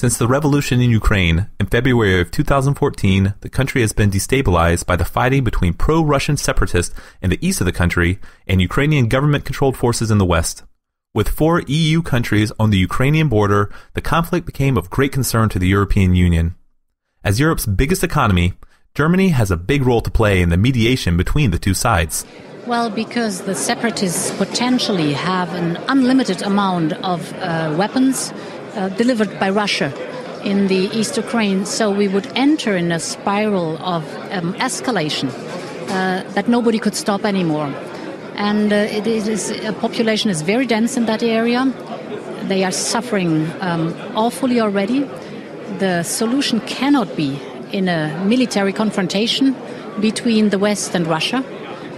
Since the revolution in Ukraine in February of 2014, the country has been destabilized by the fighting between pro-Russian separatists in the east of the country and Ukrainian government-controlled forces in the west. With 4 EU countries on the Ukrainian border, the conflict became of great concern to the European Union. As Europe's biggest economy, Germany has a big role to play in the mediation between the two sides. Well, because the separatists potentially have an unlimited amount of weapons delivered by Russia in the East Ukraine, so we would enter in a spiral of escalation that nobody could stop anymore. And a population is very dense in that area. They are suffering awfully already. The solution cannot be in a military confrontation between the West and Russia,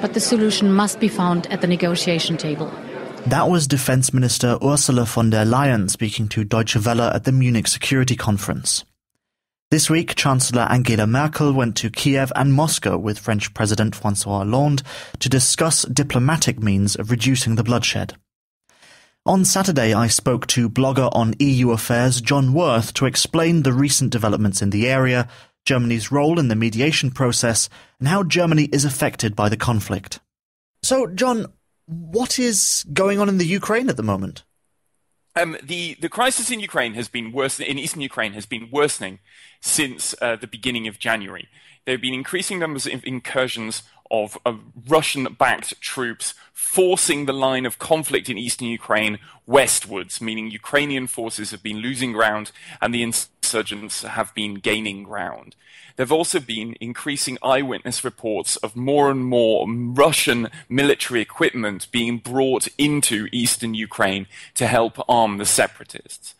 but the solution must be found at the negotiation table. That was Defense Minister Ursula von der Leyen speaking to Deutsche Welle at the Munich Security Conference. This week, Chancellor Angela Merkel went to Kiev and Moscow with French President Francois Hollande to discuss diplomatic means of reducing the bloodshed. On Saturday, I spoke to blogger on EU affairs Jon Worth to explain the recent developments in the area, Germany's role in the mediation process, and how Germany is affected by the conflict. So, John, what is going on in the Ukraine at the moment? The crisis in Ukraine has been in eastern Ukraine has been worsening since the beginning of January. There have been increasing numbers of incursions of Russian-backed troops forcing the line of conflict in eastern Ukraine westwards, meaning Ukrainian forces have been losing ground and the insurgents have been gaining ground. There have also been increasing eyewitness reports of more and more Russian military equipment being brought into eastern Ukraine to help arm the separatists.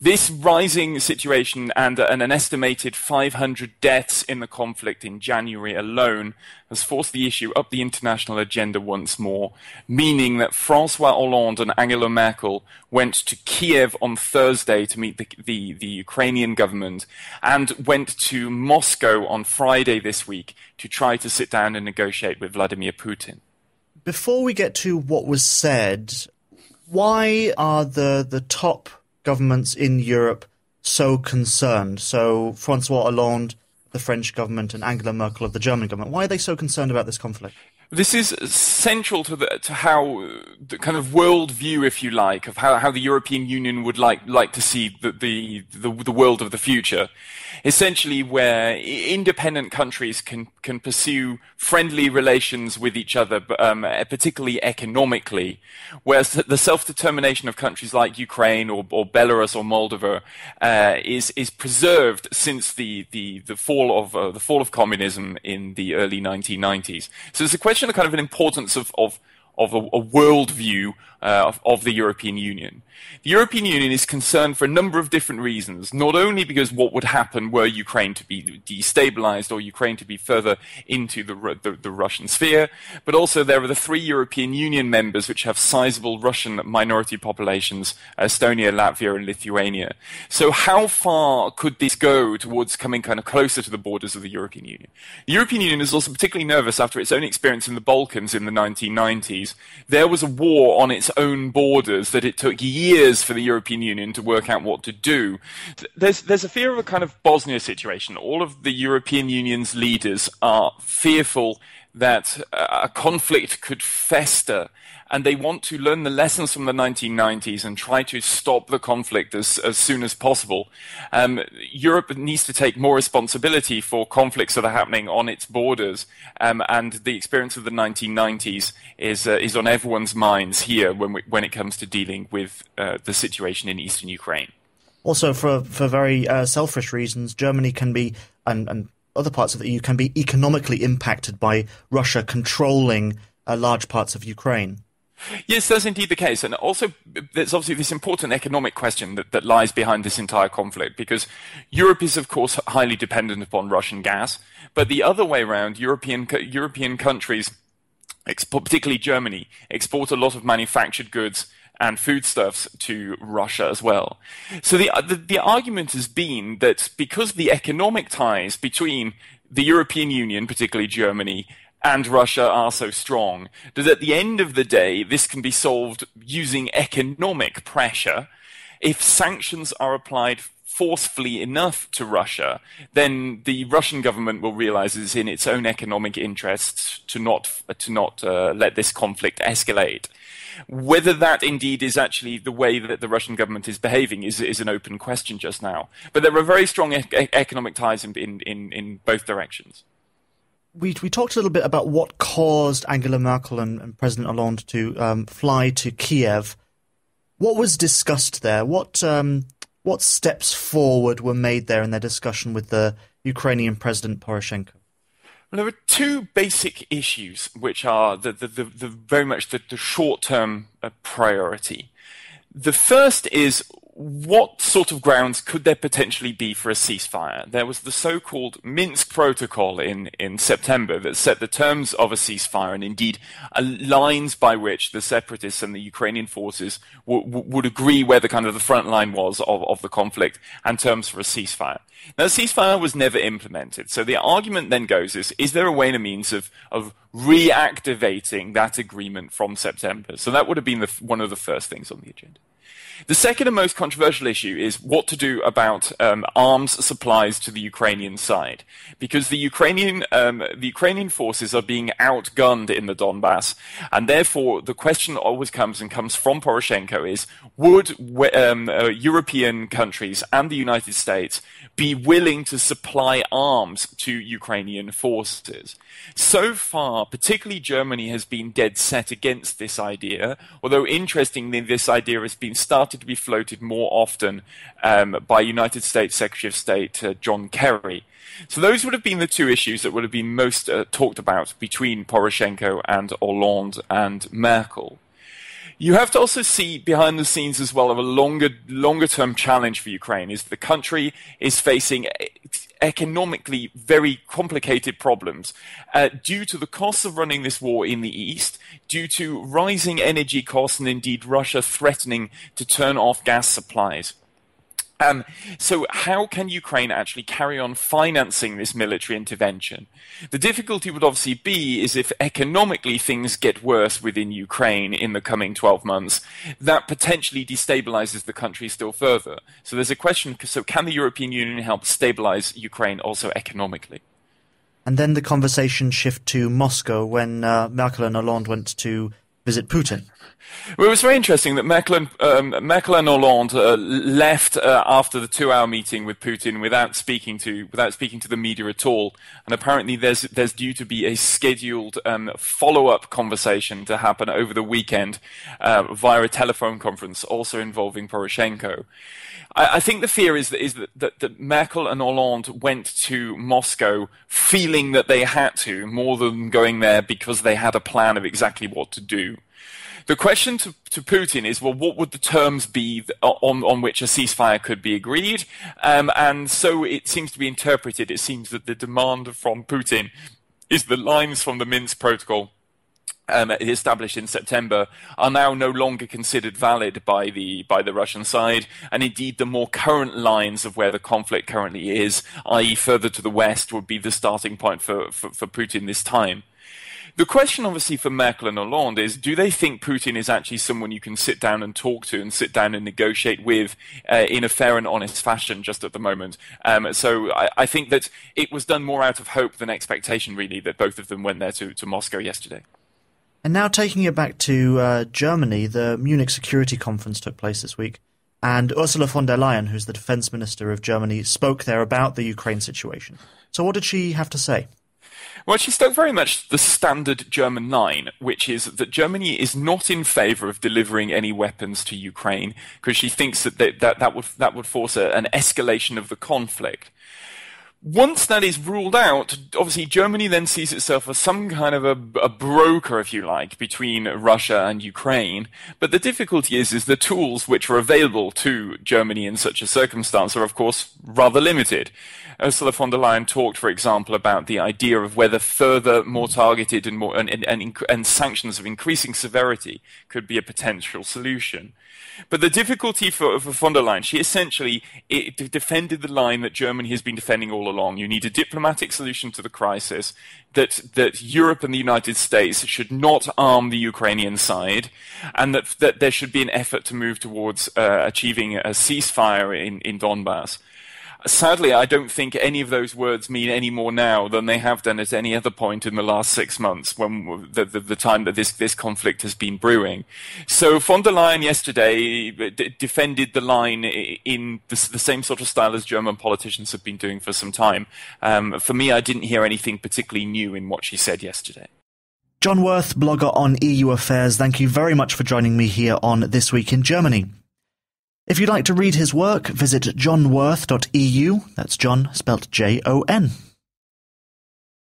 This rising situation and an estimated 500 deaths in the conflict in January alone has forced the issue up the international agenda once more, meaning that Francois Hollande and Angela Merkel went to Kiev on Thursday to meet the Ukrainian government and went to Moscow on Friday this week to try to sit down and negotiate with Vladimir Putin. Before we get to what was said, why are the top governments in Europe so concerned? So Francois Hollande, the French government, and Angela Merkel of the German government, why are they so concerned about this conflict? This is central to how the kind of worldview, if you like, of how the European Union would like to see the world of the future. Essentially, where independent countries can pursue friendly relations with each other, particularly economically, whereas the self-determination of countries like Ukraine or Belarus or Moldova is preserved since the fall of communism in the early 1990s. So it's a question of kind of an importance of a worldview of the European Union. The European Union is concerned for a number of different reasons, not only because what would happen were Ukraine to be destabilized or Ukraine to be further into the Russian sphere, but also there are the 3 European Union members which have sizable Russian minority populations, Estonia, Latvia and Lithuania. So how far could this go towards coming kind of closer to the borders of the European Union? The European Union is also particularly nervous after its own experience in the Balkans in the 1990s. There was a war on its own borders that it took years for the European Union to work out what to do. There's a fear of a kind of Bosnia situation. All of the European Union's leaders are fearful that a conflict could fester, and they want to learn the lessons from the 1990s and try to stop the conflict as soon as possible. Europe needs to take more responsibility for conflicts that are happening on its borders, and the experience of the 1990s is on everyone's minds here when it comes to dealing with the situation in eastern Ukraine. Also, for very selfish reasons, Germany can be, and other parts of the EU can be economically impacted by Russia controlling large parts of Ukraine. Yes, that's indeed the case. And also, there's obviously this important economic question that lies behind this entire conflict, because Europe is, of course, highly dependent upon Russian gas. But the other way around, European countries, particularly Germany, export a lot of manufactured goods and foodstuffs to Russia as well. So the argument has been that because the economic ties between the European Union, particularly Germany, and Russia are so strong, that at the end of the day, this can be solved using economic pressure if sanctions are applied forcefully enough to Russia, then the Russian government will realize it's in its own economic interests to not let this conflict escalate. Whether that indeed is actually the way that the Russian government is behaving is an open question just now. But there are very strong economic ties in both directions. We talked a little bit about what caused Angela Merkel and President Hollande to fly to Kiev. What was discussed there? What steps forward were made there in their discussion with the Ukrainian President Poroshenko? Well, there are two basic issues which are very much the short-term priority. The first is, what sort of grounds could there potentially be for a ceasefire? There was the so-called Minsk Protocol in September that set the terms of a ceasefire and indeed lines by which the separatists and the Ukrainian forces would agree where the kind of the front line was of the conflict and terms for a ceasefire. Now, the ceasefire was never implemented. So the argument then goes is there a way and a means of reactivating that agreement from September? So that would have been one of the first things on the agenda. The second and most controversial issue is what to do about arms supplies to the Ukrainian side, because the Ukrainian forces are being outgunned in the Donbass, and therefore the question always comes from Poroshenko is, would European countries and the United States be willing to supply arms to Ukrainian forces? So far, particularly Germany has been dead set against this idea, although interestingly this idea has been started to be floated more often by United States Secretary of State John Kerry. So those would have been the two issues that would have been most talked about between Poroshenko and Hollande and Merkel. You have to also see behind the scenes as well of a longer-term challenge for Ukraine is the country is facing economically very complicated problems due to the costs of running this war in the east, due to rising energy costs and indeed Russia threatening to turn off gas supplies. So how can Ukraine actually carry on financing this military intervention? The difficulty would obviously be is if economically things get worse within Ukraine in the coming 12 months, that potentially destabilizes the country still further. So there's a question, so can the European Union help stabilize Ukraine also economically? And then the conversation shift to Moscow when Merkel and Hollande went to visit Putin. Well, it was very interesting that Merkel and Hollande left after the 2-hour meeting with Putin without speaking to the media at all. And apparently, there's due to be a scheduled follow-up conversation to happen over the weekend via a telephone conference, also involving Poroshenko. I think the fear is that Merkel and Hollande went to Moscow feeling that they had to, more than going there because they had a plan of exactly what to do. The question to Putin is, well, what would the terms be on which a ceasefire could be agreed? And so it seems to be interpreted. It seems that the demand from Putin is the lines from the Minsk Protocol established in September are now no longer considered valid by the Russian side, and indeed the more current lines of where the conflict currently is, i.e. further to the west, would be the starting point for Putin this time. The question, obviously, for Merkel and Hollande is, do they think Putin is actually someone you can sit down and talk to and sit down and negotiate with in a fair and honest fashion just at the moment? So I think that it was done more out of hope than expectation, really, that both of them went there to Moscow yesterday. And now taking it back to Germany, the Munich Security Conference took place this week, and Ursula von der Leyen, who's the defense minister of Germany, spoke there about the Ukraine situation. So what did she have to say? Well, she spoke very much the standard German line, which is that Germany is not in favour of delivering any weapons to Ukraine because she thinks that would force an escalation of the conflict. Once that is ruled out, obviously Germany then sees itself as some kind of a broker, if you like, between Russia and Ukraine. But the difficulty is the tools which are available to Germany in such a circumstance are, of course, rather limited. Ursula von der Leyen talked, for example, about the idea of whether further, more targeted and sanctions of increasing severity could be a potential solution. But the difficulty for von der Leyen, she essentially defended the line that Germany has been defending all along. You need a diplomatic solution to the crisis, that Europe and the United States should not arm the Ukrainian side, and that there should be an effort to move towards achieving a ceasefire in Donbass. Sadly, I don't think any of those words mean any more now than they have done at any other point in the last 6 months, when the time that this conflict has been brewing. So von der Leyen yesterday defended the line in the same sort of style as German politicians have been doing for some time. For me, I didn't hear anything particularly new in what she said yesterday. Jon Worth, blogger on EU affairs, thank you very much for joining me here on This Week in Germany. If you'd like to read his work, visit jonworth.eu. That's Jon, spelt Jon.